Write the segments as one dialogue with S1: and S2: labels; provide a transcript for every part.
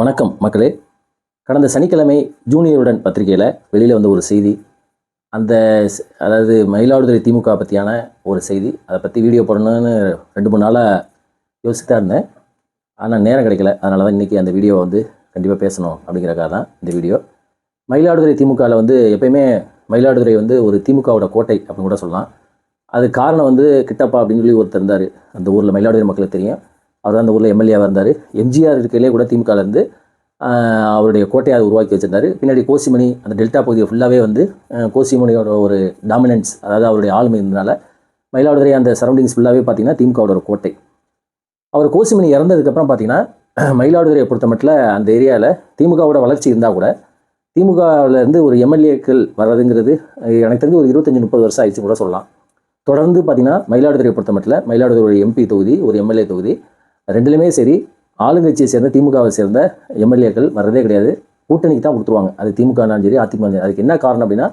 S1: வணக்கம் மக்களே. கடந்த சனிக்கிழமை ஜூனியருடன் பத்திரிகையில் வெளியில் வந்த ஒரு செய்தி, அதாவது மயிலாடுதுறை திமுக பற்றியான ஒரு செய்தி. அதை பற்றி வீடியோ போடணும்னு 2-3 நாளாக யோசிச்சுட்டு தான் இருந்தேன். ஆனால் நேரம் கிடைக்கல. அதனால தான் இன்றைக்கி அந்த வீடியோவை கண்டிப்பாக பேசணும் அப்படிங்கிறக்காக தான் இந்த வீடியோ. மயிலாடுதுறை திமுகவில் எப்பயுமே மயிலாடுதுறை ஒரு திமுகவோட கோட்டை அப்படின்னு கூட சொல்லலாம். அது காரணம் கிட்டப்பா அப்படின்னு சொல்லி ஒருத்தர் இருந்தார். அந்த ஊரில் மயிலாடுதுறை மக்களுக்கு தெரியும். அவர் தான் அந்த ஊரில் எம்எல்ஏவாக இருந்தார். எம்ஜிஆர் இருக்கையிலே கூட திமுகலேருந்து அவருடைய கோட்டையை உருவாக்கி வச்சிருந்தார். பின்னாடி கோசிமணி அந்த டெல்டா பகுதியை ஃபுல்லாகவே கோசிமணியோட ஒரு டாமினன்ஸ், அதாவது அவருடைய ஆளுமை இருந்ததுனால மயிலாடுதுறை அந்த சரௌண்டிங்ஸ் ஃபுல்லாகவே பார்த்திங்கன்னா திமுகவோட ஒரு கோட்டை. அவர் கோசிமணி இறந்ததுக்கப்புறம் பார்த்திங்கன்னா மயிலாடுதுறையை பொறுத்த மட்டும் அந்த ஏரியாவில் திமுகவோட வளர்ச்சி இருந்தால் கூட திமுகவிலேருந்து ஒரு எம்எல்ஏக்கள் வர்றதுங்கிறது எனக்கு தெரிஞ்சு ஒரு 25-30 வருஷம் ஆயிடுச்சு கூட சொல்லலாம். தொடர்ந்து பார்த்திங்கன்னா மயிலாடுதுறையை பொறுத்த மட்டும் மயிலாடுதுறை ஒரு எம்பி தொகுதி, ஒரு எம்எல்ஏ தொகுதி, ரெண்டுலேயுமே சரி ஆளுங்கட்சியை சேர்ந்த திமுகவை சேர்ந்த எம்எல்ஏக்கள் வர்றதே கிடையாது. கூட்டணிக்கு தான் கொடுத்துருவாங்க. அது திமுகனாலும் சரி அதிமுக. அதுக்கு என்ன காரணம் அப்படின்னா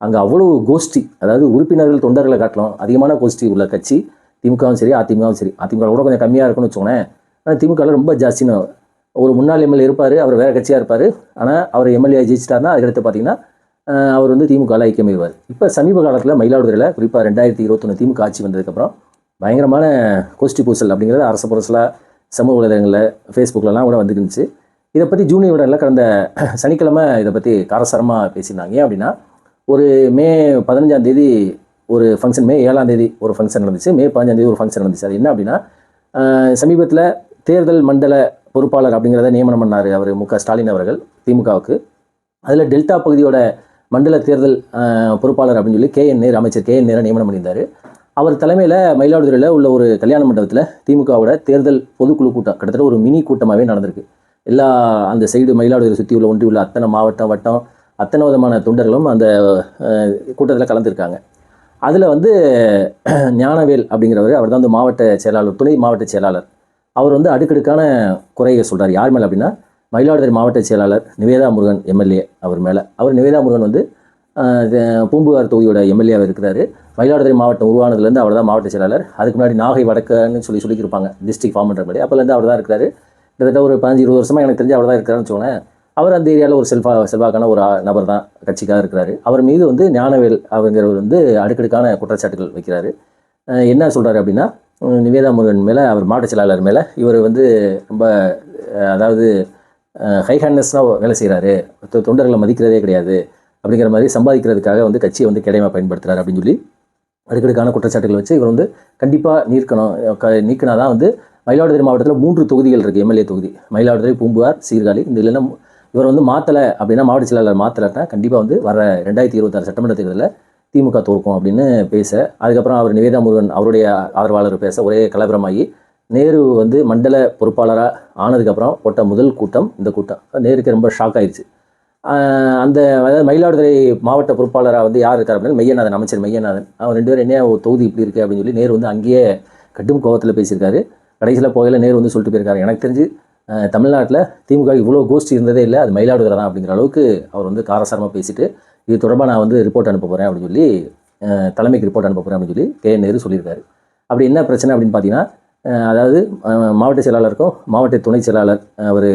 S1: அங்கே அவ்வளோ கோஷ்டி, அதாவது உறுப்பினர்கள் தொண்டர்களை காட்டலாம் அதிகமான கோஷ்டி உள்ள கட்சி திமுகவும் சரி அதிமுகவும் சரி. அதிமுக கூட கொஞ்சம் கம்மியாக இருக்குன்னு வச்சுக்கோங்களேன். ஆனால் திமுகவில் ரொம்ப ஜாஸ்தின்னு ஒரு முன்னாள் எம்எல்ஏ இருப்பார், அவர் வேறு கட்சியாக இருப்பார். ஆனால் அவர் எம்எல்ஏ ஜெயிச்சிட்டார்னா அதுக்கடுத்து பார்த்திங்கன்னா அவர் திமுகவில் ஐக்கியமாயிருவார். இப்போ சமீப காலத்தில் மயிலாடுதுறையில் குறிப்பாக 2021 திமுக ஆட்சி வந்ததுக்கப்புறம் பயங்கரமான கோஷ்டி பூசல் அப்படிங்கிறது அரசு புரசலாக சமூக வலைதளங்களில் ஃபேஸ்புக்கிலலாம் கூட வந்துருந்துச்சு. இதை பற்றி ஜூனியர் விடலில் கடந்த சனிக்கிழமை இதை பற்றி காரசாரமாக பேசியிருந்தாங்க. ஏன் அப்படின்னா ஒரு மே 15 ஒரு ஃபங்க்ஷன், மே 7 ஒரு ஃபங்க்ஷன் நடந்துச்சு, மே 15 ஒரு ஃபங்க்ஷன் நடந்துச்சு. அது என்ன அப்படின்னா சமீபத்தில் தேர்தல் மண்டல பொறுப்பாளர் அப்படிங்கிறத நியமனம் பண்ணார் அவர் மு.க. ஸ்டாலின் அவர்கள் திமுகவுக்கு. அதில் டெல்டா பகுதியோட மண்டல தேர்தல் பொறுப்பாளர் அப்படின்னு சொல்லி அமைச்சர் கே.என். நேரை நியமனம் பண்ணியிருந்தார். அவர் தலைமையில் மயிலாடுதுறையில் உள்ள ஒரு கல்யாண மண்டபத்தில் திமுகவோட தேர்தல் பொதுக்குழு கூட்டம் கிட்டத்தட்ட ஒரு மினி கூட்டமாகவே நடந்திருக்கு. எல்லா அந்த சைடு மயிலாடுதுறை சுற்றி உள்ள ஒன்றி உள்ள அத்தனை மாவட்டம் வட்டம் அத்தனை விதமான தொண்டர்களும் அந்த கூட்டத்தில் கலந்துருக்காங்க. அதில் ஞானவேல் அப்படிங்கிறவர், அவர் தான் மாவட்ட செயலாளர், துணை மாவட்ட செயலாளர். அவர் அடுக்கடுக்கான குறையை சொல்கிறார். யார் மேலே அப்படின்னா மயிலாடுதுறை மாவட்ட செயலாளர் நிவேதா முருகன் எம்எல்ஏ அவர் மேலே. நிவேதா முருகன் பூம்புகார் தொகுதியோட எம்எல்ஏவாக இருக்கிறாரு. மயிலாடுதுறை மாவட்டம் உருவானதுலேருந்து அவர் தான் மாவட்ட செயலாளர். அதுக்கு முன்னாடி நாகை வடக்குன்னு சொல்லியிருப்பாங்க டிஸ்ட்ரிக்ட் ஃபார்ம் பண்ணுற மாதிரி. அப்போலேருந்து அவர் தான் இருக்கிறாரு. கிட்டத்தட்ட ஒரு 15-20 வருஷமாக எனக்கு தெரிஞ்சு அவர் தான் இருக்கிறாருன்னு வச்சுக்கோங்களேன். அவர் அந்த ஏரியாவில் ஒரு செல்வாக்கான ஒரு நபர் தான், கட்சிக்காக இருக்கிறாரு. அவர் மீது ஞானவேல் அப்படிங்கிறவர் அடுக்கடுக்கான குற்றச்சாட்டுகள் வைக்கிறாரு. என்ன சொல்கிறாரு அப்படின்னா நிவேதா முருகன் மேலே, அவர் மாவட்ட செயலாளர் மேலே இவர் ரொம்ப அதாவது ஹை ஹேண்ட்னஸ்னால் வேலை செய்கிறாரு, தொண்டர்களை மதிக்கிறதே கிடையாது அப்படிங்கிற மாதிரி சம்பாதிக்கிறதுக்காக கட்சியை கேடயமாக பயன்படுத்துகிறார் அப்படின்னு சொல்லி அடுக்கடுக்கான குற்றச்சாட்டுகள் வச்சு இவர் கண்டிப்பாக நீக்கினா தான் மயிலாடுதுறை மாவட்டத்தில் 3 தொகுதிகள் இருக்குது, எம்எல்ஏ தொகுதி. மயிலாடுதுறை, பூம்புகார், சீர்காழி. இந்த இல்லைன்னா இவர் மாற்றலை அப்படின்னா மாவட்ட செயலாளர் மாற்றலைன்னா கண்டிப்பாக வர 2026 சட்டமன்ற தேர்தலில் திமுக தோற்கும் அப்படின்னு பேச, அதுக்கப்புறம் அவர் நிவேதா முருகன் அவருடைய ஆதரவாளர் பேச ஒரே கலவரமாகி நேரு மண்டல பொறுப்பாளராக ஆனதுக்கப்புறம் போட்ட முதல் கூட்டம் இந்த கூட்டம். நேருக்கு ரொம்ப ஷாக் ஆயிடுச்சு. அதாவது மயிலாடுதுறை மாவட்ட பொறுப்பாளராக யார் இருக்கார் அப்படின்னா மெய்யநாதன், அமைச்சர் மெய்யநாதன். அவர் 2 பேரும் என்ன தொகுதி இப்படி இருக்குது அப்படின்னு சொல்லி நேரு அங்கேயே கடும் கோபத்தில் பேசியிருக்காரு. கடைசியில் போகையில் நேரு சொல்லிட்டு போயிருக்காரு, எனக்கு தெரிஞ்சு தமிழ்நாட்டில் திமுக இவ்வளோ கோஷ்டி இருந்ததே இல்லை, அது மயிலாடுதுறை தான் அப்படிங்கிற அளவுக்கு அவர் காரசாரமாக பேசிட்டு இது தொடர்பாக நான் ரிப்போர்ட் அனுப்ப போகிறேன் அப்படின்னு சொல்லி தலைமைக்கு ரிப்போர்ட் அனுப்ப போகிறேன் அப்படின்னு சொல்லி கே.என். நேரு சொல்லியிருக்காரு. அப்படி என்ன பிரச்சனை அப்படின்னு பார்த்தீங்கன்னா அதாவது மாவட்ட செயலாளருக்கும் மாவட்ட துணை செயலாளர் அவர்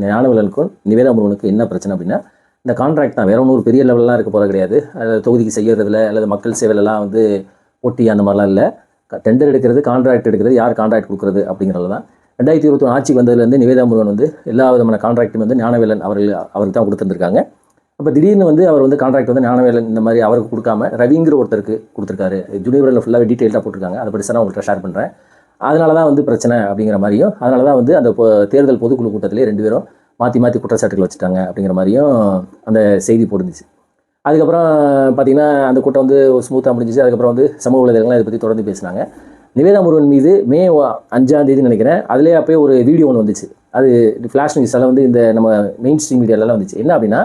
S1: ஞானவேலனுக்கும் நிவேதா முருகனுக்கும் என்ன பிரச்சனை அப்படின்னா இந்த கான்ட்ராக்ட் தான். வேற ஒன்றும் ஒரு பெரிய லெவலெலாம் இருக்க போகிற கிடையாது. தொகுதிக்கு செய்கிறதுல அல்லது மக்கள் சேவையிலலாம் போட்டி அந்த மாதிரிலாம் இல்லை. டெண்டர் எடுக்கிறது, கான்ட்ராக்ட் எடுக்கிறது, யார் கான்ட்ராக்ட் கொடுக்குறது அப்படிங்கிறது தான். 2021 ஆட்சிக்கு வந்ததுலேருந்து நிவேதா முருகன் எல்லா விதமான கான்ட்ராக்டும் ஞானவேலன் அவருக்கு தான் கொடுத்துருந்துருக்காங்க. அப்போ திடீர்னு அவர் கான்ட்ராக்ட் ஞானவேலன் இந்த மாதிரி அவருக்கு கொடுக்காம ரவிங்கிற ஒருத்தருக்கு கொடுத்துருக்காரு. ஜூனியரில் ஃபுல்லாகவே டீட்டெயிலாக போட்டிருக்காங்க. அதை பற்றி நான் உங்கள்கிட்ட ஷேர் பண்ணுறேன். அதனால தான் பிரச்சனை அப்படிங்கிற மாதிரியும், அதனால தான் அந்த தேர்தல் பொதுக்குழு கூட்டத்திலே 2 பேரும் மாற்றி குற்றச்சாட்டுகள் வச்சுட்டாங்க அப்படிங்கிற மாதிரியும் அந்த செய்தி போட்டுருந்துச்சு. அதுக்கப்புறம் பார்த்திங்கன்னா அந்த கூட்டம் ஸ்மூத்தாக முடிஞ்சிச்சு. அதுக்கப்புறம் சமூக வலைதளங்கள்லாம் இதை பற்றி தொடர்ந்து பேசினாங்க. நிவேதா முருகன் மீது மே 5 நினைக்கிறேன், அதிலே அப்போயே ஒரு வீடியோ ஒன்று வந்துச்சு. அது ஃப்ளாஷ் நியூஸால் இந்த நம்ம மெயின் ஸ்ட்ரீம் மீடியாலலாம் வந்துச்சு. என்ன அப்படின்னா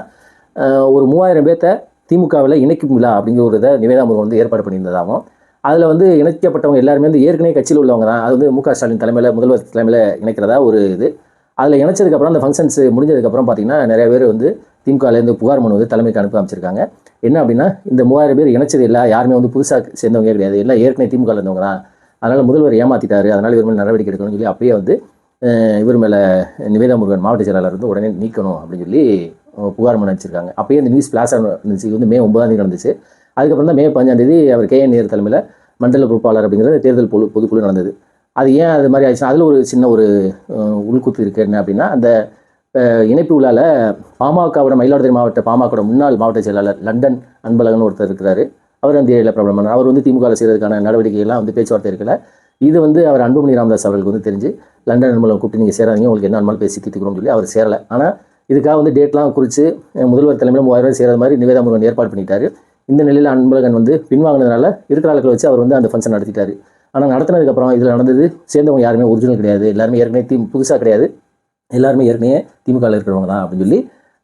S1: ஒரு 3000 பேர்த்த திமுகவில் இணைக்கும் விழா அப்படிங்கிற ஒரு இதை நிவேதா முருகன் ஏற்பாடு பண்ணியிருந்ததாகவும், அதில் இணைக்கப்பட்டவங்க எல்லாருமே ஏற்கனவே கட்சியில் உள்ளவங்க தான். அது மு.க. ஸ்டாலின் தலைமையில், முதல்வர் தலைமையில் இணைக்கிறதா ஒரு இது. அதில் இணைச்சதுக்கப்புறம் அந்த ஃபங்க்ஷன்ஸ் முடிஞ்சதுக்கப்புறம் பார்த்திங்கன்னா நிறைய பேர் திமுகலேருந்து புகார் மனு தலைமைக்கு அனுப்பி அமைச்சிருக்காங்க. என்ன அப்படின்னா இந்த 3000 பேர் இணைச்சது இல்லை, யாருமே புதுசாக சேர்ந்தவங்க கிடையாது, எல்லாம் ஏற்கனவே திமுகவில் இருந்தவங்க தான். அதனால் முதல்வர் ஏமாற்றிட்டாரு, அதனால் இவர் மேலே நடவடிக்கை எடுக்கணும்னு சொல்லி அப்பயே இவர் மேலே நிவேதா முருகன் மாவட்ட செயலாளர் வந்து உடனே நீக்கணும் அப்படின்னு சொல்லி புகார் மனு அனுப்பிச்சிருக்காங்க. அப்போயே இந்த நியூஸ் பிளாஸாக இருந்துச்சு. இது வந்து மே 9ஆம் தேதி நடந்துச்சு. அதுக்கப்புறம் தான் மே 15ஆம் தேதி அவர் KN நேரு தலைமையில் மண்டல பொறுப்பாளர் அப்படிங்கிற தேர்தல் பொதுக்குழு நடந்தது. அது ஏன் அது மாதிரி ஆயிடுச்சுன்னா அதில் ஒரு சின்ன ஒரு உள்குத்து இருக்குது. என்ன அப்படின்னா, அந்த இணைப்பு விழாவில் பாமகவோட மயிலாடுதுறை மாவட்ட பாமகவோட முன்னாள் மாவட்ட செயலாளர் லண்டன் அன்பழகன் ஒருத்தர் இருக்கிறாரு. அவர் அந்த ஏரியாவில் ப்ராப்ளம் பண்ணார். அவர் வந்து திமுக செய்கிறதுக்கான நடவடிக்கைகள்லாம் வந்து பேச்சுவார்த்தை இருக்கல. இது வந்து அவர் அன்புமணி ராமதாஸ் அவர்களுக்கு வந்து தெரிஞ்சு லண்டன் அன்பழகன் கூப்பிட்டு நீங்கள் சேராதீங்க, உங்களுக்கு என்ன அனுமதி பேசி தீர்த்துக்கிறோம்னு சொல்லி அவர் சேரலை. ஆனால் இதுக்காக வந்து டேட்லாம் குறித்து முதல்வர் தலைமையில் 3000 ரூபாய் சேராத மாதிரி நிவேதா முருகன் ஏற்பாடு பண்ணிட்டாரு. இந்த நிலையில் அன்பழகன் வந்து பின்வாங்கினதுனால இருக்கிற ஆட்களை வச்சு அவர் வந்து அந்த ஃபங்க்ஷன் நடத்திட்டாரு. ஆனால் நடத்தினதுக்கப்புறம் இதில் நடந்தது சேர்ந்தவங்க யாருமே ஒரிஜினல் கிடையாது, எல்லாருமே ஏற்கனவே புதுசாக கிடையாது, எல்லாருமே ஏற்கனவே திமுகவில் இருக்கிறவங்க தான் அப்படின்னு சொல்லி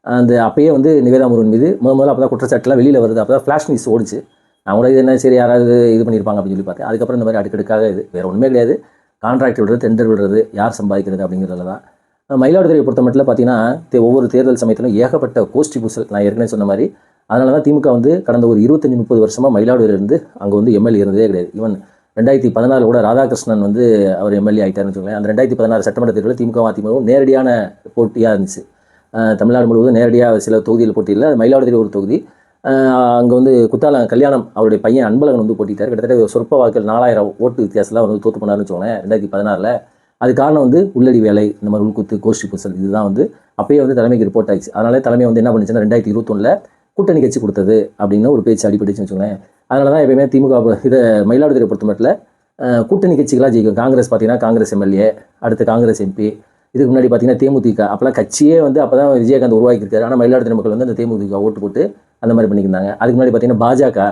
S1: அந்த அப்பயே வந்து நிவேதா முருகன் மீது முதல்ல அப்போ தான் குற்றச்சாட்டுலாம் வெளியில் வருது. அப்போ தான் ஃப்ளாஷ் நியூஸ் ஓடிச்சு. நான் கூட இது என்ன சரி யாராவது இது பண்ணியிருப்பாங்க அப்படின்னு சொல்லி பார்த்தேன். அதுக்கப்புறம் இந்த மாதிரி அடுக்கடுக்காக இது வேறு ஒன்றுமே கிடையாது. கான்ட்ராக்ட் விடுறது, டெண்டர் விடுறது, யார் சம்பாதிக்கிறது அப்படிங்கிறதுல தான். மயிலாடுதுறையை பொறுத்த மட்டும் பார்த்தீங்கன்னா ஒவ்வொரு தேர்தல் சமயத்திலும் ஏகப்பட்ட கோஷ்டி பூசல். நான் ஏற்கனவே சொன்ன மாதிரி அதனால தான் திமுக வந்து கடந்த ஒரு 25-30 வருஷமாக மயிலாடுதுறையிலேருந்து அங்கே வந்து எம்எல்ஏ இருந்ததே கிடையாது. ஈவன் 2016 கூட ராதாகிருஷ்ணன் வந்து அவர் எம்எல்ஏ ஆகிட்டாருன்னு வச்சுக்கோங்களேன். அந்த 2016 சட்டமன்ற தேர்தலில் திமுக அதிமுகவும் நேரடியான போட்டியாக இருந்துச்சு. தமிழ்நாடு முழுவதும் நேரடியாக சில தொகுதியில் போட்டியில் மயிலாடுதுறை ஒரு தொகுதி. அங்கே வந்து குத்தாலம் கல்யாணம் அவருடைய பையன் அன்பழகன் வந்து போட்டிட்டார். கிட்டத்தட்ட சொற்ப வாக்கில் 4000 ஓட்டு வித்தியாசத்தில் வந்து தோற்று போனார்னு வச்சுக்கோங்களேன் 2016. அது காரணம் வந்து உள்ளடி வேலை, இந்த மாதிரி உள்குத்து, கோஷ்டி பூசல். இதுதான் வந்து அப்பயே வந்து தலைமைக்கு ரிப்போர்ட் ஆயிடுச்சு. அதனால தலைமை வந்து என்ன பண்ணுச்சுன்னா 2021 கூட்டணி கட்சி கொடுத்தது அப்படின்னு ஒரு பேச்சு அடிபட்டுச்சுன்னு வச்சுக்கோங்களேன். அதனால தான் எப்பயுமே திமுக இதை மயிலாடுதுறை பொறுத்த மட்டும் கூட்டணி கட்சிகளாக ஜெயிக்கும். காங்கிரஸ் பார்த்தீங்கன்னா காங்கிரஸ் எம்எல்ஏ, அடுத்து காங்கிரஸ் MP, இதுக்கு முன்னாடி பார்த்தீங்கன்னா தேமுதிக. அப்போலாம் கட்சியே வந்து அப்போ தான் விஜயகாந்த் உருவாக்கியிருக்காரு. ஆனால் மயிலாடுதுறை மக்கள் வந்து அந்த தேமுதிக ஓட்டு போட்டு அந்த மாதிரி பண்ணியிருந்தாங்க. அதுக்கு முன்னாடி பார்த்தீங்கன்னா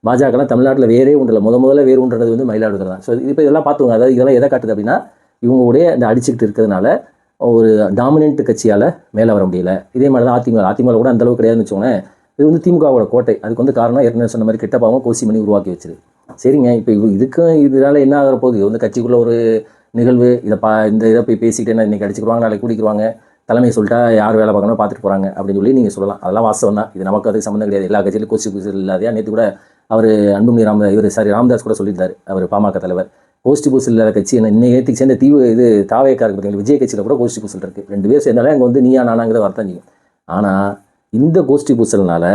S1: பாஜகலாம் தமிழ்நாட்டில் வேறே ஒன்றில் முதல்ல வேறு ஒன்றது வந்து மயிலாடுதுறை தான். ஸோ இப்போ இதெல்லாம் பார்த்துவாங்க. அதாவது இதெல்லாம் எதை காட்டுது அப்படின்னா, இவங்களுடைய இந்த அடிச்சுக்கிட்டு இருக்கிறதுனால ஒரு டாமினன்ட் கட்சியால் மேலே வர முடியல. இதே மாதிரி தான் அதிமுக கூட அந்தளவுக்கு கிடையாதுன்னு வச்சுக்கோங்களேன். இது வந்து திமுகவோட கோட்டை. அதுக்கு வந்து காரணம் ஏற்கனவே சொன்ன மாதிரி கிட்டப்பாவும் கோசிமணி உருவாக்கி வச்சிரு. சரிங்க, இப்போ இதுக்கும் இதனால் என்ன ஆகிற போகுது? இது வந்து கட்சிக்குள்ளே ஒரு நிகழ்வு. இந்த இதை போய் பேசிக்கிட்டே இன்றைக்கி அடிச்சுக்குவாங்க, நாளைக்கு குடிக்குவாங்க, தலைமை சொல்லிட்டா யார் வேலை பார்க்கணும் பார்த்துட்டு போகிறாங்க அப்படின்னு சொல்லி நீங்கள் சொல்லலாம். அதெல்லாம் வாஸ்தவம் தான். இது நமக்கு அதுக்கு சம்மந்தம் கிடையாது. எல்லா கட்சியிலும் கோஷ்டி பூசல் இல்லாதையா? நேற்று கூட அவர் அன்புமணி ராமதாஸ் கூட சொல்லியிருந்தார், அவர் பாமக தலைவர். கோஷ்டி பூசல் இல்லாத கட்சி என்ன இன்னும் ஏற்றி சேர்ந்த தாவேக்காருக்கு பார்த்தீங்கன்னா விஜய் கட்சியில் கூட கோஷ்டி பூசல் இருக்குது. 2 பேர் சேர்ந்தாலே அங்கே வந்து நீயா நானாங்கிற வார்த்தை செய்யும். ஆனால் இந்த கோஷ்டி பூசல்னால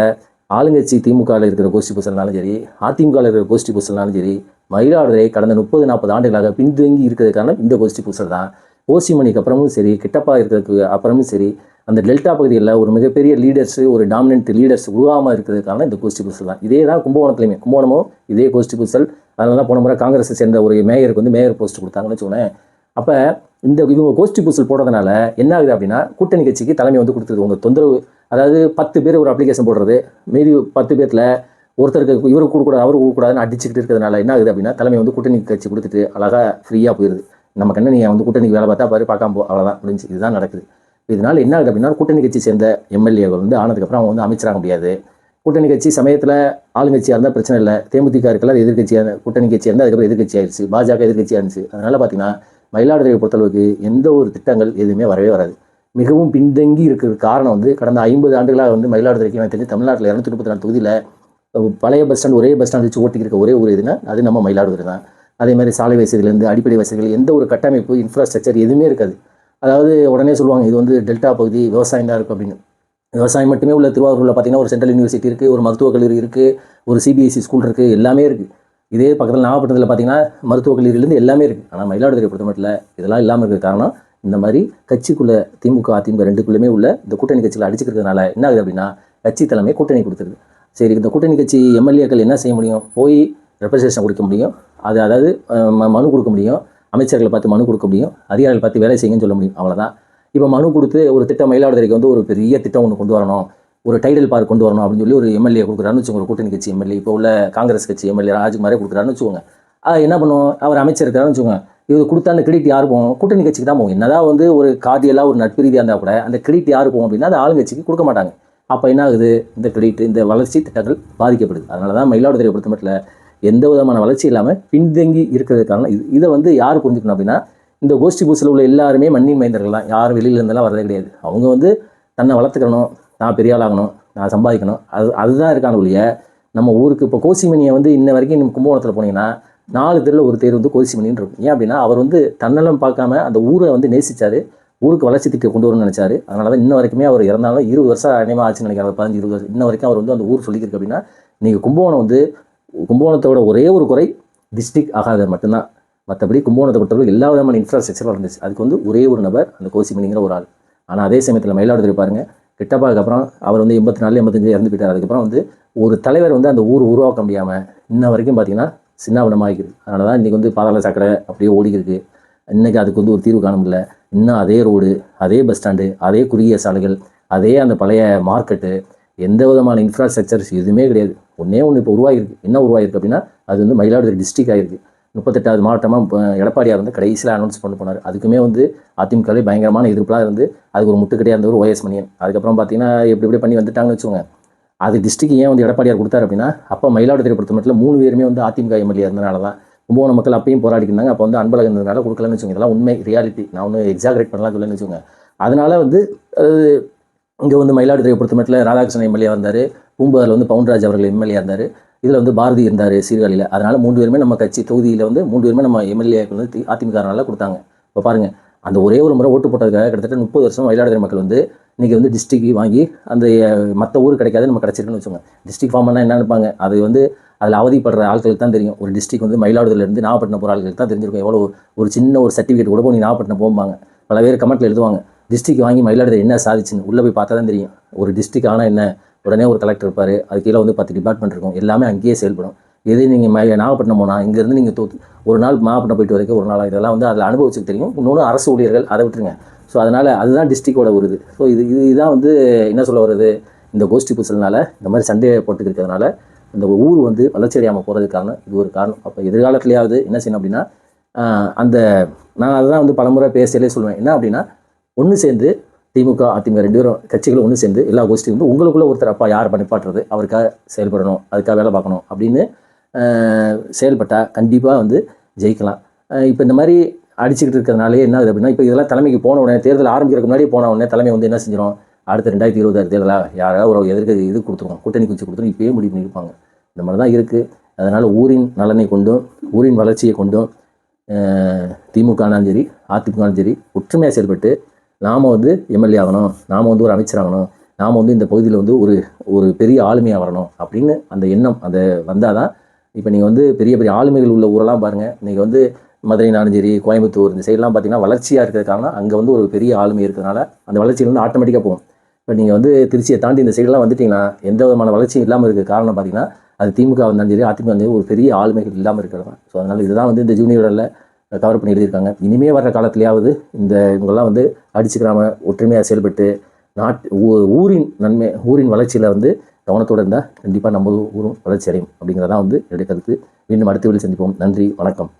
S1: ஆளுங்கட்சி திமுகவில் இருக்கிற கோஷ்டி பூசல்னாலும் சரி, அதிமுகவில் இருக்கிற கோஷ்டி பூசல்னாலும் சரி, மயிலாடுதுறை கடந்த 30-40 ஆண்டுகளாக பின்தங்கி இருக்கிறது காரணம் இந்த கோஷ்டி பூசல் தான். கோசிமணிக்கு அப்புறமும் சரி, கிட்டப்பா இருக்கிறதுக்கு அப்புறமும் சரி, அந்த டெல்டா பகுதியில் ஒரு மிகப்பெரிய லீடர்ஸு, ஒரு டாமினன்ட் லீடர்ஸ் உருவாமல் இருக்கிறது காரணம் இந்த கோஷ்டி பூசல் தான். இதே தான் கும்பகோணத்துலையுமே. கும்பகோணமும் இதே கோஷ்டி பூசல். அதனால தான் போன முறை காங்கிரஸை சேர்ந்த ஒரு மேயருக்கு வந்து மேயர் போஸ்ட் கொடுத்தாங்கன்னு வச்சுக்கோங்களேன். அப்போ இவங்க கோஷ்டி பூசல் போடுறதுனால என்ன ஆகுது அப்படின்னா, கூட்டணி கட்சிக்கு தலைமை வந்து கொடுத்துருது. உங்கள் தொந்தரவு, அதாவது 10 பேர் ஒரு அப்ளிகேஷன் போடுறது, மீதி 10 பேரில் ஒருத்தருக்கு இவருக்கு கொடுக்கூடாது, அவருக்கு கொடுக்கூடாதுன்னு அடிச்சுக்கிட்டு இருக்கிறதுனால என்ன ஆகுது அப்படின்னா, தலைமை வந்து கூட்டணி கட்சி கொடுத்துட்டு அழகாக ஃப்ரீயாக போயிடுது. நமக்கு என்ன, நீங்கள் வந்து கூட்டணிக்கு வேலை பார்த்தா பாரு, பார்க்காம போ, அவ்வளோதான் முடிஞ்சு. இதுதான் நடக்குது. இதனால் என்ன ஆகுது அப்படின்னா, கூட்டணி கட்சி சேர்ந்த எம்எல்ஏகள் வந்து ஆனதுக்கப்புறம் அவங்க வந்து அமைச்சராக முடியாது. கூட்டணி கட்சி சமயத்தில் ஆளுங்கட்சியாக இருந்தால் பிரச்சனை இல்லை. தேமுதிக இருக்கலாம், அது எதிர்கட்சியாக, கூட்டணி கட்சியாக இருந்தால் அதுக்கப்புறம் எதிர்கட்சி ஆயிடுச்சு. பாஜக எதிர்கட்சியாக இருந்துச்சு. அதனால் பார்த்தீங்கன்னா மயிலாடுதுறையை பொறுத்தளவுக்கு எந்த ஒரு திட்டங்கள் எதுவுமே வரவே வராது. மிகவும் பின்தங்கி இருக்கிறது காரணம் வந்து கடந்த 50 ஆண்டுகளாக வந்து மயிலாடுதுறைக்கு எனக்கு தெரிஞ்சு தமிழ்நாட்டில் 234 தொகுதியில் பழைய பஸ் ஸ்டாண்ட், ஒரே பஸ் ஸ்டாண்ட் வச்சு ஓட்டிக்கிட்டு இருக்க ஒரே ஒரு இதுனா அது நம்ம மயிலாடுதுறை தான். அதே மாதிரி சாலை வசதியிலேருந்து அடிப்படை வசதிகள், எந்த ஒரு கட்டமைப்பு, இன்ஃப்ராஸ்ட்ரக்சர் எதுவுமே இருக்காது. அதாவது உடனே சொல்லுவாங்க இது வந்து டெல்டா பகுதி, விவசாயம் தான் இருக்கும் அப்படின்னு. விவசாயம் மட்டுமே உள்ள திருவாரூரில் பார்த்தீங்கன்னா ஒரு சென்ட்ரல் யூனிவர்சிட்டி இருக்குது, ஒரு மருத்துவக் கல்லூரி இருக்குது, ஒரு CBSE ஸ்கூல் இருக்குது, எல்லாமே இருக்குது. இதே பக்கத்தில் நாகப்பட்டினத்தில் பார்த்தீங்கன்னா மருத்துவக் கல்லூரியிலேருந்து எல்லாமே இருக்குது. ஆனால் மயிலாடுதுறை பொறுத்த மட்டும் இதெல்லாம் இல்லாமல் இருக்கிற காரணம் இந்த மாதிரி கட்சிக்குள்ளே திமுக அதிமுக ரெண்டுக்குள்ளேயுமே உள்ள இந்த கூட்டணி கட்சிகளை அடிச்சுக்கிறதுனால என்ன ஆகுது அப்படின்னா, கட்சி தலைமை கூட்டணி கொடுத்துருது. சரி, இந்த கூட்டணி கட்சி எம்எல்ஏக்கள் என்ன செய்ய முடியும்? போய் ரெப்ரசன்டேஷன் கொடுக்க முடியும், அதாவது மனு கொடுக்க முடியும், அமைச்சர்களை பார்த்து மனு கொடுக்க முடியும், அதிகாரிகளை பார்த்து வேலை செய்யுங்கன்னு சொல்ல முடியும், அவ்வளோதான். இப்போ மனு கொடுத்து ஒரு திட்டம் மயிலாடுதுறைக்கு வந்து ஒரு பெரிய திட்டம் ஒன்று கொண்டு வரணும், ஒரு டைடல் பார்க் கொண்டு வரணும் அப்படின்னு சொல்லி ஒரு எம்எல்ஏ கொடுக்குறாருன்னு வச்சுக்கோங்க. ஒரு கூட்டணி கட்சி எம்எல்ஏ, இப்போ உள்ள காங்கிரஸ் கட்சி எம்எல்ஏ ராஜ்குமாரே கொடுக்குறாருன்னு வச்சுக்கோங்க. என்ன பண்ணுவோம், அவர் அமைச்சர் இருக்காருன்னு வச்சுக்கோங்க. இது கொடுத்தா அந்த கிரெடிட் யார் போகும்? கூட்டணி கட்சிக்கு தான் போகும். என்னதான் வந்து ஒரு கார்டியலாக ஒரு நட்பு ரீதியாக இருந்தால் கூட அந்த கிரெடிட் யார் போகும் அப்படின்னா, அது ஆளுங்கட்சிக்கு கொடுக்க மாட்டாங்க. அப்போ என்ன ஆகுது, இந்த கிரெடிட், இந்த வளர்ச்சி திட்டங்கள் பாதிக்கப்படுது. அதனால தான் மயிலாடுதுறை பொறுத்த மட்டும் எந்த விதமான வளர்ச்சி இல்லாமல் பின்தங்கி இருக்கிறது காரணம் இதை வந்து யார் புரிஞ்சுக்கணும் அப்படின்னா, இந்த கோஷ்டி பூசில் உள்ள எல்லாருமே மண்ணின் மைந்தர்கள் தான். யாரும் வெளியிலேருந்தெல்லாம் வரதே கிடையாது. அவங்க வந்து தன்னை வளர்த்துக்கணும், நான் பெரிய ஆளாகணும், நான் சம்பாதிக்கணும், அதுதான் இருக்கான ஒழிய நம்ம ஊருக்கு இப்போ கோசிமணியை வந்து இன்ன வரைக்கும் நம்ம கும்பகோணத்தில் போனீங்கன்னா 4 தெருவில் ஒரு தேர் வந்து கோசிமணின்னு இருக்கும். ஏன் அப்படின்னா அவர் வந்து தன்னலம் பார்க்காம அந்த ஊரை வந்து நேசிச்சார், ஊருக்கு வளர்ச்சி திட்டம் கொண்டு வரணும்னு நினச்சாரு. அதனால தான் இன்ன வரைக்குமே அவர் இறந்தாலும் 20 வருஷம் அநியமாக ஆச்சுன்னு நினைக்கிறார், 15 20 வருஷம் இன்ன வரைக்கும் அவர் வந்து அந்த ஊர் சொல்லியிருக்கு. அப்படின்னா நீங்கள் கும்பகோணம் வந்து கும்பகோணத்தோட ஒரே ஒரு குறை டிஸ்ட்ரிக்ட் ஆகாத மட்டும்தான். மற்றபடி கும்பகோணத்தை பொறுத்தவரை எல்லா விதமான இன்ஃப்ராஸ்ட்ரக்சரும் இருந்துச்சு. அதுக்கு வந்து ஒரே ஒரு நபர் அந்த கோசிமணிங்கிற ஒரு ஆள். ஆனால் அதே சமயத்தில் மயிலாடுதுறை பாருங்கள், கிட்டப்பாக்கு அப்புறம் அவர் வந்து 84 85 இறந்து போயிட்டார். அதுக்கப்புறம் வந்து ஒரு தலைவர் வந்து அந்த ஊர் உருவாக்க முடியாமல் இன்ன வரைக்கும் பார்த்தீங்கன்னா சின்னாபின்னமாகிருக்கு. அதனால தான் இன்றைக்கி வந்து பாதாள சாக்கடை அப்படியே ஓடிக்கிருக்கு. இன்றைக்கி அதுக்கு வந்து ஒரு தீர்வு காண முடியல. இன்னும் அதே ரோடு, அதே பஸ் ஸ்டாண்டு, அதே குறுகிய சாலைகள், அதே அந்த பழைய மார்க்கெட்டு, எந்த விதமான இன்ஃப்ராஸ்ட்ரக்சர்ஸ் எதுவுமே கிடையாது. ஒன்றே ஒன்று இப்போ உருவாகிருக்கு. என்ன உருவாகிருக்கு அப்படின்னா அது வந்து மயிலாடுதுறை டிஸ்ட்ரிக்ட் ஆகிருக்கு. 38வது மாவட்டமாக எடப்பாடியார் வந்து கடைசியில் அனௌன்ஸ் பண்ணி போனார். அதுக்குமே வந்து அதிமுகவே பயங்கரமான எதிர்ப்புலாம் இருந்து அதுக்கு ஒரு முட்டுக்கட்டையாக இருந்தவர் OS மணியன். அதுக்கப்புறம் பார்த்தீங்கன்னா எப்படி பண்ணி வந்துட்டாங்கன்னு வச்சுக்கோங்க. அது டிஸ்ட்ரிக்ட் ஏன் வந்து எடப்பாடியார் கொடுத்தாரு அப்படின்னா, அப்போ மயிலாடுதுறை பொறுத்த மட்டும் 3 பேருமே வந்து அதிமுக எம்எல்ஏ இருந்தனால தான். கும்பகோணம் மக்கள் அப்பயும் போராடிக்கிறாங்க. அப்போ வந்து அன்பழகன் இருந்தனால கொடுக்கலன்னு வச்சுக்கோங்க. இதெல்லாம் உண்மை, ரியாலிட்டி. நான் ஒன்று எக்ஸாகரேட் பண்ணலாம் சொல்லணும்னு வச்சுக்கோங்க. அதனால வந்து இங்கே வந்து மயிலாடுதுறை பொறுத்த மட்டும் ராதாகிருஷ்ணன் எம்எல்ஏ வந்தார், பூம்புகாரில் வந்து பவுன்ராஜ் அவர்கள் எம்எல்ஏ இருந்தார், இதில் வந்து பாரதி இருந்தார் சீர்காழியில். அதனால் 3 பேருமே நம்ம கட்சி தொகுதியில் வந்து 3 பேருமே நம்ம எம்எல்ஏக்கள் வந்து அதிமுகனால கொடுத்தாங்க. இப்போ பாருங்கள், அந்த ஒரே ஒரு முறை ஓட்டு போட்டதுக்காக கிட்டத்தட்ட 30 வருஷம் மயிலாடுதுறை மக்கள் வந்து இன்றைக்கி வந்து டிஸ்ட்ரிக்ட் வாங்கி அந்த மற்ற ஊர் கிடைக்காது நம்ம கிடச்சிருக்குன்னு வச்சுக்கோங்க. டிஸ்ட்ரிக்ட் ஃபார்ம் பண்ணால் என்ன நினைப்பாங்க, அது வந்து அதில் அவதிப்படுற ஆட்களுக்கு தான் தெரியும். ஒரு டிஸ்ட்ரிக்ட் வந்து மயிலாடுதுறையிலேருந்து நாகப்பட்டினம் போகிற ஆட்களுக்கு தான் தெரிஞ்சிருக்கும். எவ்வளோ ஒரு சின்ன ஒரு சர்டிஃபிகேட் கூட போய் நாகப்பட்டினம் போகும்பாங்க. பல பேர் கமெண்ட்டில் எழுதுவாங்க, டிஸ்ட்ரிக்ட் வாங்கி மயிலாடுதுறை என்ன சாதிச்சுன்னு. உள்ளே போய் பார்த்தா தான் தெரியும். ஒரு டிஸ்ட்ரிக்ட் ஆனால் என்ன, உடனே ஒரு கலெக்டர் இருப்பார், அது கீழே வந்து 10 டிபார்ட்மெண்ட் இருக்கும், எல்லாமே அங்கேயே செயல்படும். இதே நீங்கள் நாகப்பட்டினம் போனால் இங்கேருந்து நீங்கள் ஒரு நாள் நாகப்பட்டினம் போயிட்டு வரைக்கும் ஒரு நாள் இதெல்லாம் வந்து அதில் அனுபவிச்சுக்கு தெரியும். இன்னொன்று அரசு ஊழியர்கள், அதை விட்டுருங்க. ஸோ அதனால் அதுதான் டிஸ்ட்ரிக்டோட ஒரு இது. ஸோ இதுதான் வந்து என்ன சொல்ல வருது, இந்த கோஷ்டி பூசல்னால இந்த மாதிரி சண்டை போட்டுக்கு இருக்கிறதுனால இந்த ஊர் வந்து வளர்ச்சி அடையாமல் போகிறதுக்கு காரணம் இது ஒரு காரணம். அப்போ எதிர்காலத்துலையாவது என்ன செய்யணும் அப்படின்னா, அந்த நான் அதுதான் வந்து பலமுறை பேசலே சொல்லுவேன். என்ன அப்படின்னா, ஒன்று சேர்ந்து திமுக அதிமுக 2 பேரும் கட்சிகளும் ஒன்று சேர்ந்து எல்லா கோஷ்டியும் வந்து உங்களுக்குள்ளே ஒருத்தர் அப்பா யார் பண்ணிப்பாட்டுறது, அவருக்காக செயல்படணும், அதுக்காக வேலை பார்க்கணும் அப்படின்னு செயல்பட்டால் கண்டிப்பாக வந்து ஜெயிக்கலாம். இப்போ இந்த மாதிரி அடிச்சுக்கிட்டு இருக்கிறதுனாலே என்ன ஆகுது அப்படின்னா, இப்போ இதெல்லாம் தலைமைக்கு போன உடனே, தேர்தல் ஆரம்பிக்கிறதுக்கு முன்னாடி போன உடனே தலைமை வந்து என்ன செஞ்சிடும், அடுத்த 2026 தேர்தலாக யாராவது ஒரு இது கொடுத்துருவோம், கூட்டணி குச்சி கொடுத்துரும், இப்போயே முடிவு பண்ணியிருப்பாங்க. இந்த மாதிரி தான் இருக்குது. அதனால் ஊரின் நலனை கொண்டும் ஊரின் வளர்ச்சியை கொண்டும் திமுகனாலும் சரி அதிமுகனாலும் சரி ஒற்றுமையாக செயல்பட்டு நாம் வந்து எம்எல்ஏ ஆகணும், நாம் வந்து ஒரு அமைச்சர் ஆகணும், நாம் வந்து இந்த பகுதியில் வந்து ஒரு பெரிய ஆளுமையாக வரணும் அப்படின்னு அந்த எண்ணம் அது வந்தால் தான். இப்போ நீங்கள் வந்து பெரிய பெரிய ஆளுமைகள் உள்ள ஊரெல்லாம் பாருங்கள். இன்றைக்கி வந்து மதுரைனாலும் சரி கோயம்புத்தூர் இந்த சைடெலாம் பார்த்தீங்கன்னா வளர்ச்சியாக இருக்கிறது காரணம் அங்கே வந்து ஒரு பெரிய ஆளுமை இருக்கிறதுனால அந்த வளர்ச்சியில் வந்து ஆட்டோமேட்டிக்காக போகும். இப்போ நீங்கள் வந்து திருச்சியை தாண்டி இந்த சைடெலாம் வந்துட்டிங்கன்னா எந்த விதமான வளர்ச்சியும் இல்லாமல் இருக்கிற காரணம் பார்த்தீங்கன்னா அது திமுக வந்தாலும் சரி அதிமுக வந்து ஒரு பெரிய ஆளுமைகள் இல்லாமல் இருக்கிறது தான். ஸோ அதனால் இதுதான் வந்து இந்த ஜூனியரில் கவர் பண்ணி எழுதியிருக்காங்க. இனிமேல் வர்ற காலத்துலையாவது இவங்கெல்லாம் வந்து அடிச்சுக்கிறாம ஒற்றுமையாக செயல்பட்டு ஊரின் நன்மை ஊரின் வளர்ச்சியில் வந்து கவனத்தோடு இருந்தால் கண்டிப்பாக நம்ம ஊரும் வளர்ச்சி அடையும் அப்படிங்கிறதான் வந்து என்னுடைய கருத்து. மீண்டும் அடுத்த வீடியோவில் சந்திப்போம். நன்றி, வணக்கம்.